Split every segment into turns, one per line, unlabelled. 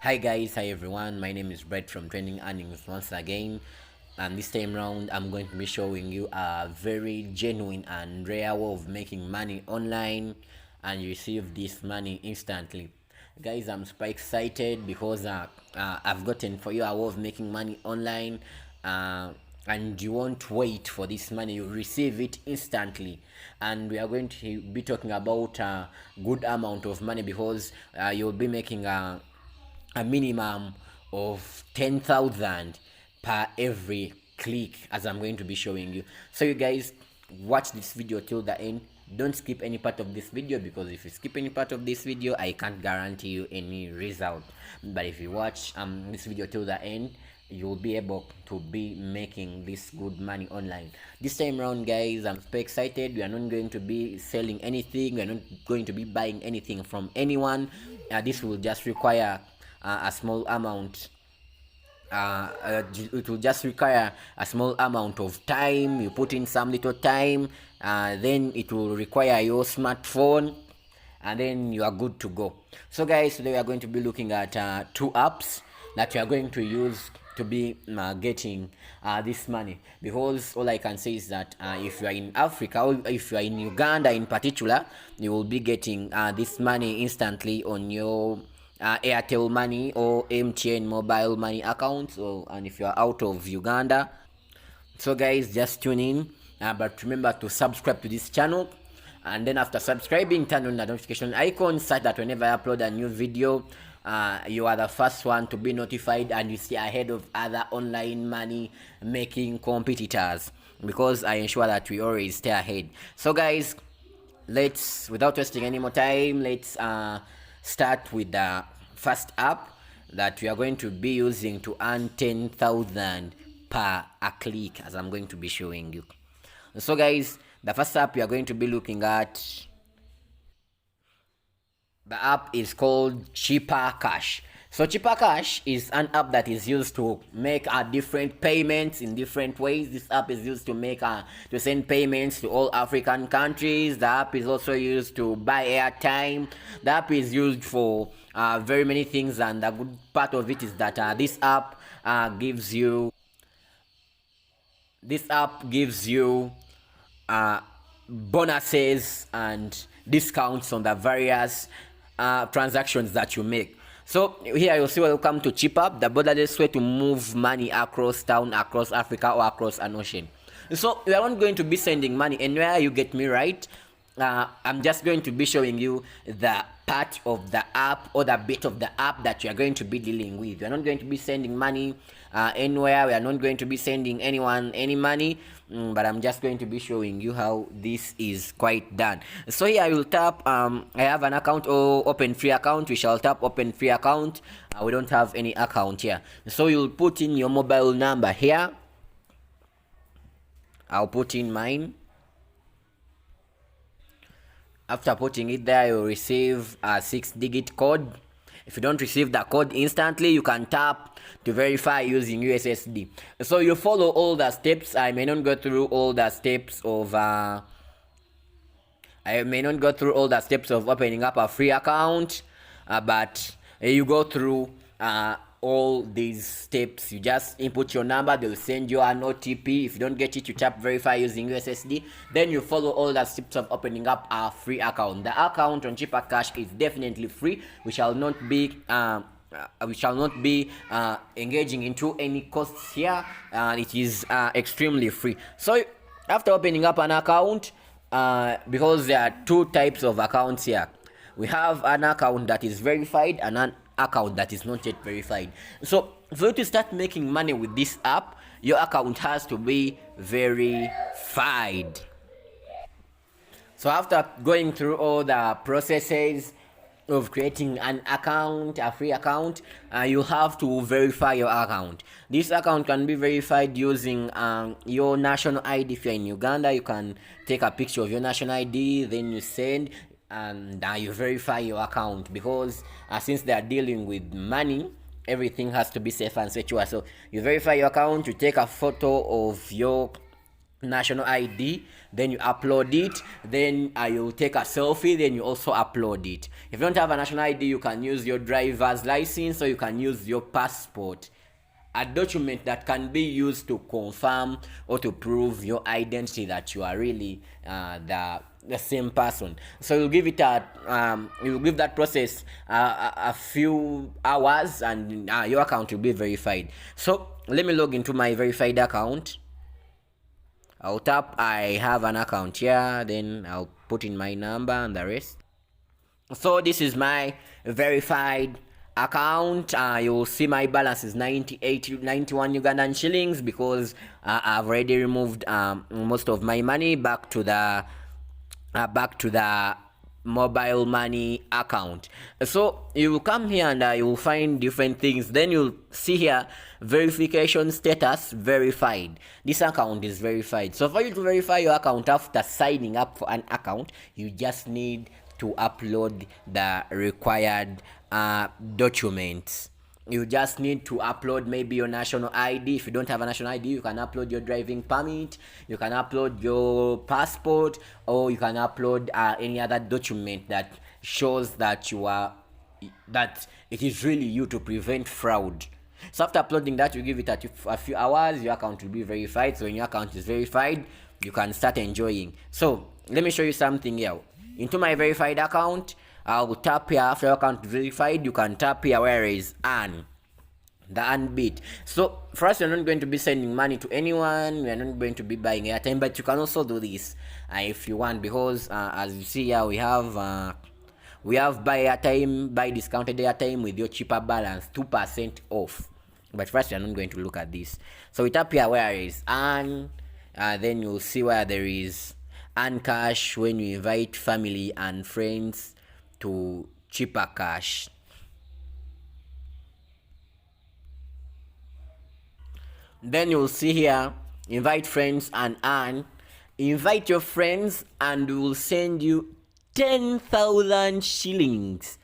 Hi guys, hi everyone. My name is Brett from Trending Earnings once again, and this time round I'm going to be showing you a very genuine and rare way of making money online and you receive this money instantly. Guys, I'm super excited because I've gotten for you a way of making money online, and you won't wait for this money, you receive it instantly. And we are going to be talking about a good amount of money because you'll be making a minimum of 10,000 per every click, as I'm going to be showing you. So you guys watch this video till the end. Don't skip any part of this video, because if you skip any part of this video I can't guarantee you any result. But if you watch this video till the end, you'll be able to be making this good money online. This time around guys, I'm super excited. We are not going to be selling anything, we are not going to be buying anything from anyone. This will just require a small amount. It will just require a small amount of time. You put in some little time, then it will require your smartphone, and then you are good to go. So guys, today we are going to be looking at two apps that you are going to use to be getting this money, because all I can say is that if you are in Africa, or if you are in Uganda in particular, you will be getting this money instantly on your Airtel Money or MTN mobile money accounts. And if you are out of Uganda, so guys, just tune in, but remember to subscribe to this channel, and then after subscribing, turn on the notification icon such that whenever I upload a new video, you are the first one to be notified and you stay ahead of other online money making competitors, because I ensure that we always stay ahead. So guys, without wasting any more time, let's start with the first app that we are going to be using to earn 10,000 per a click, as I'm going to be showing you. So guys, the first app we are going to be looking at, the app is called Cheaper Cash. So Cheaper Cash is an app that is used to make different payments in different ways. This app is used to make to send payments to all African countries. The app is also used to buy airtime. The app is used for very many things, and the good part of it is that this app gives you bonuses and discounts on the various transactions that you make. So here you'll see, welcome to Cheaper, the borderless way to move money across town, across Africa, or across an ocean. So we are not going to be sending money anywhere, you get me right. I'm just going to be showing you the part of the app, or the bit of the app that you are going to be dealing with. We are not going to be sending money anywhere. We are not going to be sending anyone any money, but I'm just going to be showing you how this is quite done. So here I will tap I have an account, or open free account. We shall tap open free account. We don't have any account here, so you'll put in your mobile number here. I'll put in mine. After putting it there, you'll receive a 6-digit code. If you don't receive the code instantly, you can tap to verify using USSD. So you follow all the steps. I may not go through all the steps of opening up a free account, but you go through all these steps. You just input your number, they'll send you an OTP. If you don't get it, you tap verify using USSD. Then you follow all the steps of opening up a free account. The account on Cheaper Cash is definitely free. We shall not be engaging into any costs here. It is extremely free. So after opening up an account, because there are two types of accounts here, we have an account that is verified and an account that is not yet verified. So for you to start making money with this app, your account has to be verified. So after going through all the processes of creating an account, a free account, you have to verify your account. This account can be verified using your national ID. If you're in Uganda, you can take a picture of your national ID, then you send, and you verify your account, because since they are dealing with money, everything has to be safe and secure. So you verify your account, you take a photo of your national ID, then you upload it, then you take a selfie, then you also upload it. If you don't have a national ID, you can use your driver's license, or you can use your passport, a document that can be used to confirm or to prove your identity, that you are really the same person. So you'll give that process a few hours, and your account will be verified. So let me log into my verified account. I'll tap I have an account here, then I'll put in my number and the rest. So this is my verified account. You'll see my balance is 91 Ugandan shillings, because I've already removed most of my money back to the mobile money account. So you will come here and you will find different things. Then you'll see here verification status verified. This account is verified. So for you to verify your account after signing up for an account, you just need to upload the required documents. You just need to upload maybe your national ID. If you don't have a national ID, you can upload your driving permit, you can upload your passport, or you can upload any other document that shows that that it is really you, to prevent fraud. So after uploading that, you give it a few hours, your account will be verified. So when your account is verified, you can start enjoying. So let me show you something here. Into my verified account, I'll tap here. After your account is verified, you can tap here where is earn, the earn bit. So first, you're not going to be sending money to anyone, we are not going to be buying airtime, but you can also do this if you want, because as you see here, we have buy airtime, buy discounted airtime with your cheaper balance, 2% off. But first, we are not going to look at this. So we tap here where is earn, then you'll see where there is earn cash when you invite family and friends to cheaper cash. Then you'll see here invite friends and earn. Invite your friends and we will send you 10,000 shillings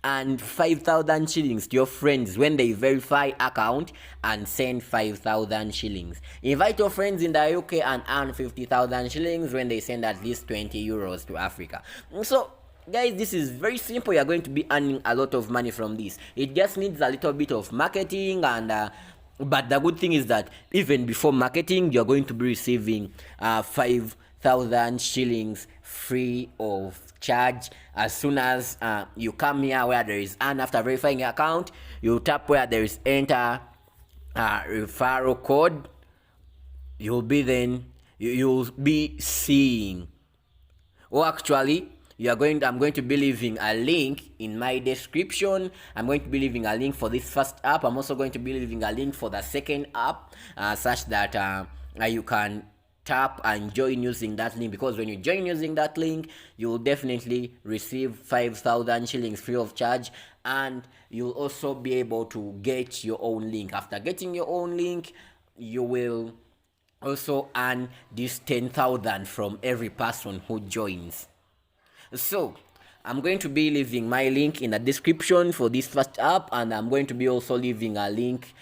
and 5,000 shillings to your friends when they verify account and send 5,000 shillings. Invite your friends in the UK and earn 50,000 shillings when they send at least 20 euros to Africa. So guys, this is very simple. You're going to be earning a lot of money from this. It just needs a little bit of marketing, and but the good thing is that even before marketing, you're going to be receiving 5,000 shillings free of charge as soon as you come here where there is earn. After verifying your account, you tap where there is enter referral code. You'll be seeing, or actually, I'm going to be leaving a link in my description. I'm going to be leaving a link for this first app. I'm also going to be leaving a link for the second app, such that you can tap and join using that link, because when you join using that link, you will definitely receive 5,000 shillings free of charge, and you'll also be able to get your own link. After getting your own link, you will also earn this 10,000 from every person who joins. So I'm going to be leaving my link in the description for this first app, and I'm going to be also leaving a link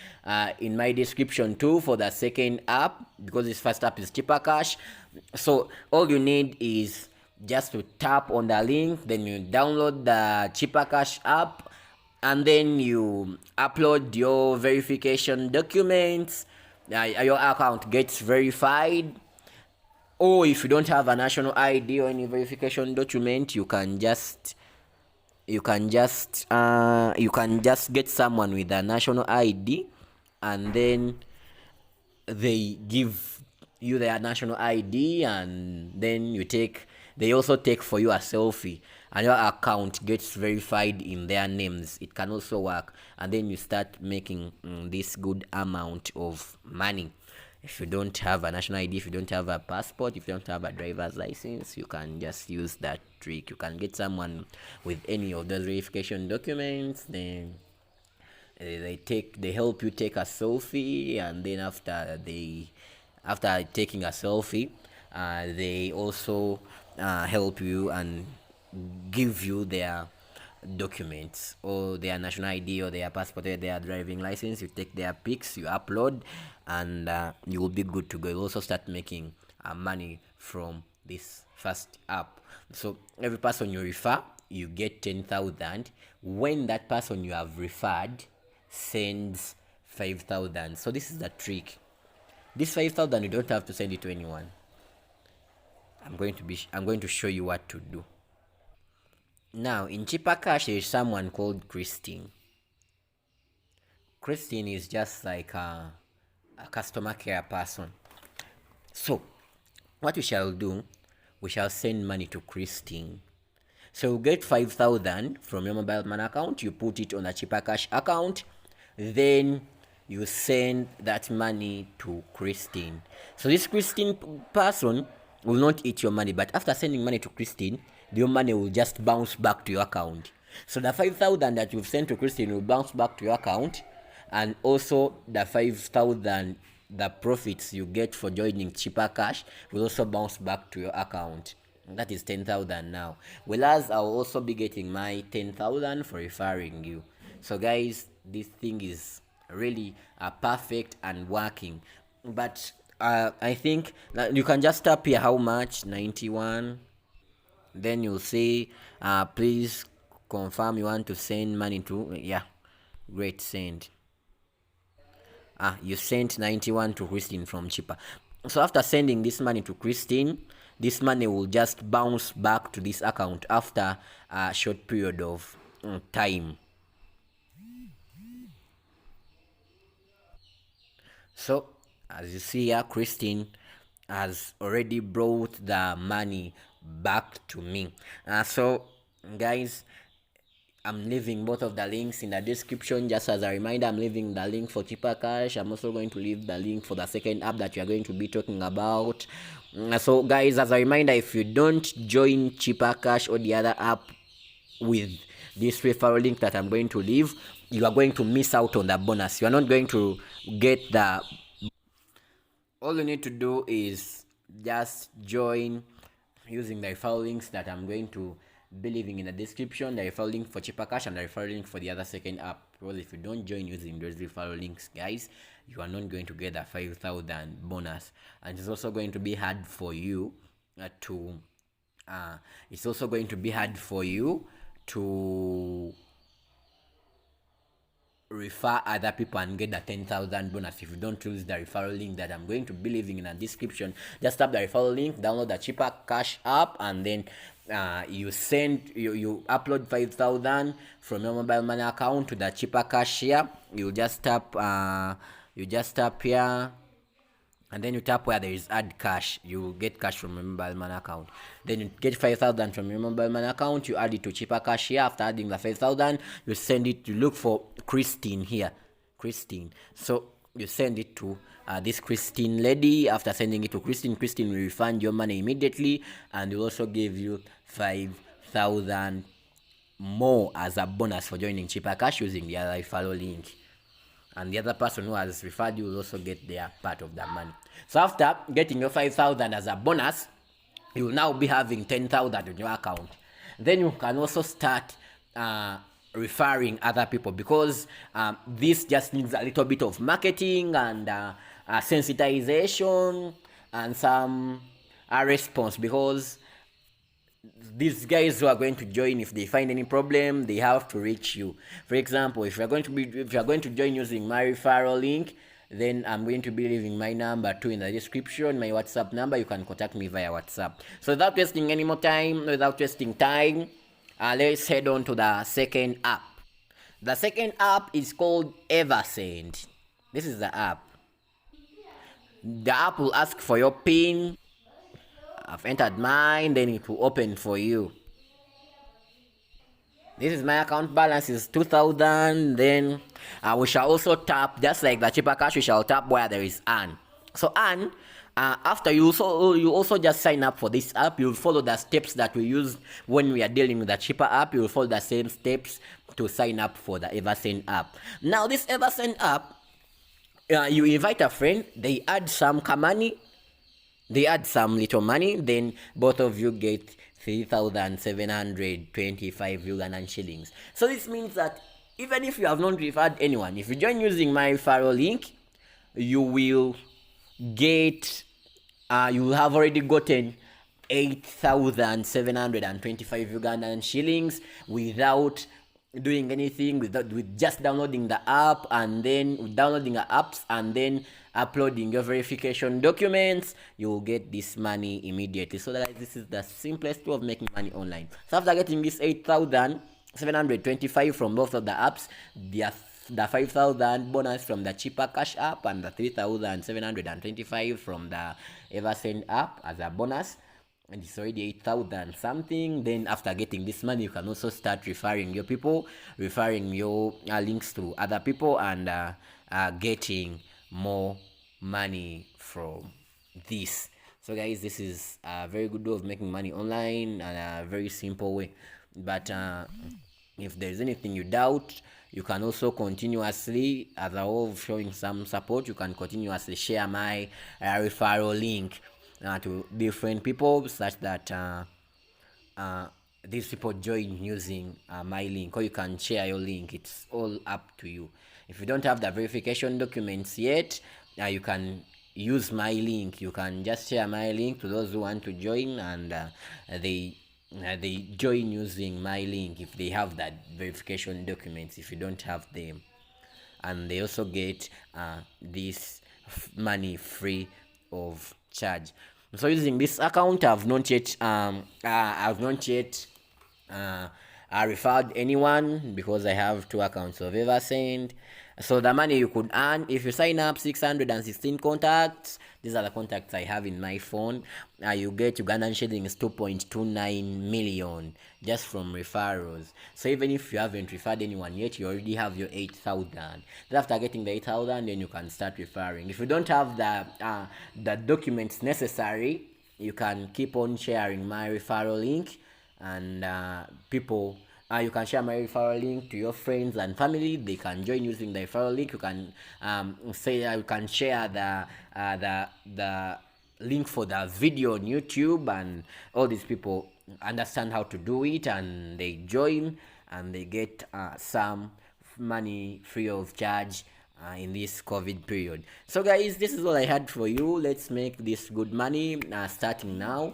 in my description too for the second app, because this first app is cheaper cash. So all you need is just to tap on the link, then you download the cheaper cash app, and then you upload your verification documents. Your account gets verified. Or if you don't have a national ID or any verification document, you can just get someone with a national ID, and then they give you their national ID, and then they also take for you a selfie, and your account gets verified in their names. It can also work, and then you start making this good amount of money. If you don't have a national ID, if you don't have a passport, if you don't have a driver's license, you can just use that trick. You can get someone with any of those verification documents, then they help you take a selfie, and then after taking a selfie, they also help you and give you their documents, or their national ID or their passport or their driving license. You take their pics, you upload, and you will be good to go. You also start making money from this first app. So every person you refer, you get 10,000. When that person you have referred sends 5,000. So this is the trick. This 5,000 you don't have to send it to anyone. I'm going to show you what to do. Now in Cheaper Cash there is someone called Christine. Christine is just like a customer care person. So what we shall do, we shall send money to Christine. So you get 5,000 from your mobile money account, you put it on a Cheaper Cash account, then you send that money to Christine. So this Christine person will not eat your money, but after sending money to Christine, your money will just bounce back to your account. So the 5,000 that you've sent to Christine will bounce back to your account, and also the 5,000, the profits you get for joining Cheaper Cash will also bounce back to your account. That is 10,000 now. Whereas I'll also be getting my 10,000 for referring you. So guys, this thing is really perfect and working. But I think you can just tap here how much, 91. Then you'll say please confirm you want to send money to, yeah, great, send. You sent 91 to Christine from Cheaper. So after sending this money to Christine, this money will just bounce back to this account after a short period of time. So as you see here, Christine has already brought the money back to me. So guys, I'm leaving both of the links in the description. Just as a reminder, I'm leaving the link for Cheaper Cash. I'm also going to leave the link for the second app that we are going to be talking about. So guys, as a reminder, if you don't join Cheaper Cash or the other app with this referral link that I'm going to leave, you are going to miss out on the bonus. You are not going to get the... All you need to do is just join using the referral links that I'm going to be leaving in the description, the referral link for Cheaper Cash and the referral link for the other second app. Because if you don't join using those referral links, guys, you are not going to get a 5,000 bonus, and it's also going to be hard for you to refer other people and get the 10,000 bonus if you don't use the referral link that I'm going to be leaving in the description. Just tap the referral link, download the Cheaper Cash app, and then you upload 5,000 from your mobile money account to the Cheaper Cash here. You just tap here, and then you tap where there is add cash. You get cash from your mobile money account. Then you get 5,000 from your mobile money account. You add it to Cheaper Cash here. After adding the 5,000, you send it. You look for Christine here, Christine. So you send it to this Christine lady. After sending it to Christine, Christine will refund your money immediately, and will also give you 5,000 more as a bonus for joining Cheaper Cash using the other referral link. And the other person who has referred you will also get their part of the money. So after getting your 5,000 as a bonus, you will now be having 10,000 in your account. Then you can also start referring other people, because this just needs a little bit of marketing and sensitization and some response, because these guys who are going to join, if they find any problem, they have to reach you. For example, if you're going to join using my referral link, then I'm going to be leaving my number too in the description, my WhatsApp number. You can contact me via WhatsApp. So without wasting any more time, let's head on to the second app. The second app is called Eversend. This is the app. The app will ask for your PIN. I've entered mine, then it will open for you. This is my account balance is 2,000. Then we shall also tap, just like the Cheaper Cash, we shall tap where there is earn. So earn, after you also just sign up for this app. You'll follow the steps that we used when we are dealing with the Cheaper app. You'll follow the same steps to sign up for the Eversend app. Now this Eversend app, you invite a friend, they add some money, they add some little money, then both of you get 3,725 Ugandan shillings. So this means that even if you have not referred anyone, if you join using my referral link, you will get you have already gotten 8,725 Ugandan shillings without doing anything, with just downloading the app, and then downloading the apps and then uploading your verification documents. You will get this money immediately. So that this is the simplest way of making money online. So after getting this 8,725 from both of the apps, the 5,000 bonus from the cheaper cash app and the 3,725 from the eversend app as a bonus, and it's already 8,000 something. Then after getting this money, you can also start referring your people, referring your links to other people, and getting more money from this. So guys, this is a very good way of making money online, and a very simple way. But if there's anything you doubt, you can also continuously, as a way of showing some support, you can continuously share my referral link to different people, such that these people join using my link, or you can share your link. It's all up to you. If you don't have the verification documents yet, you can use my link. You can just share my link to those who want to join, and they join using my link if they have that verification documents. If you don't have them, and they also get this money free of charge. So using this account, I've not yet referred anyone, because I have 2 accounts of eversend. So the money you could earn if you sign up 616 contacts, these are the contacts I have in my phone, you get Ugandan shillings 2.29 million just from referrals. So even if you haven't referred anyone yet, you already have your 8,000. Then after getting the 8,000, then you can start referring. If you don't have the documents necessary, you can keep on sharing my referral link, and people, you can share my referral link to your friends and family. They can join using the referral link. You can you can share the link for the video on YouTube, and all these people understand how to do it, and they join, and they get some money free of charge in this COVID period. So guys, this is all I had for you. Let's make this good money starting now.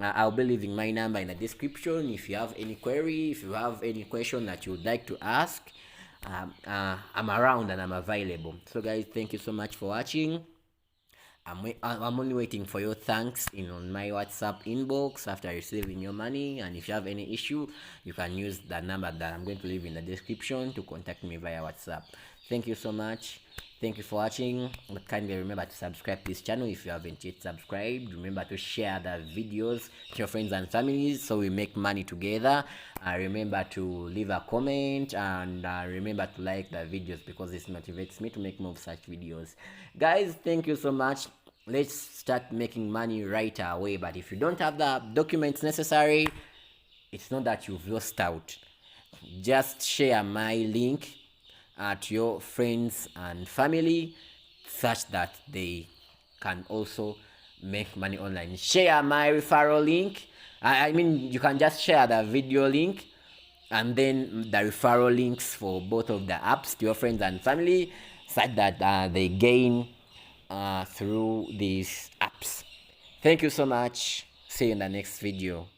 I'll be leaving my number in the description. If you have any query, if you have any question that you would like to ask, I'm around and I'm available. So guys, thank you so much for watching. I'm only waiting for your thanks on my WhatsApp inbox after receiving your money. And if you have any issue, you can use the number that I'm going to leave in the description to contact me via WhatsApp. Thank you so much. Thank you for watching. But kindly remember to subscribe to this channel if you haven't yet subscribed. Remember to share the videos to your friends and families so we make money together. Remember to leave a comment, and remember to like the videos, because this motivates me to make more of such videos. Guys, thank you so much. Let's start making money right away. But if you don't have the documents necessary, it's not that you've lost out. Just share my link to your friends and family, such that they can also make money online. Share my referral link. I mean, you can just share the video link and then the referral links for both of the apps to your friends and family, such that they gain through these apps. Thank you so much. See you in the next video.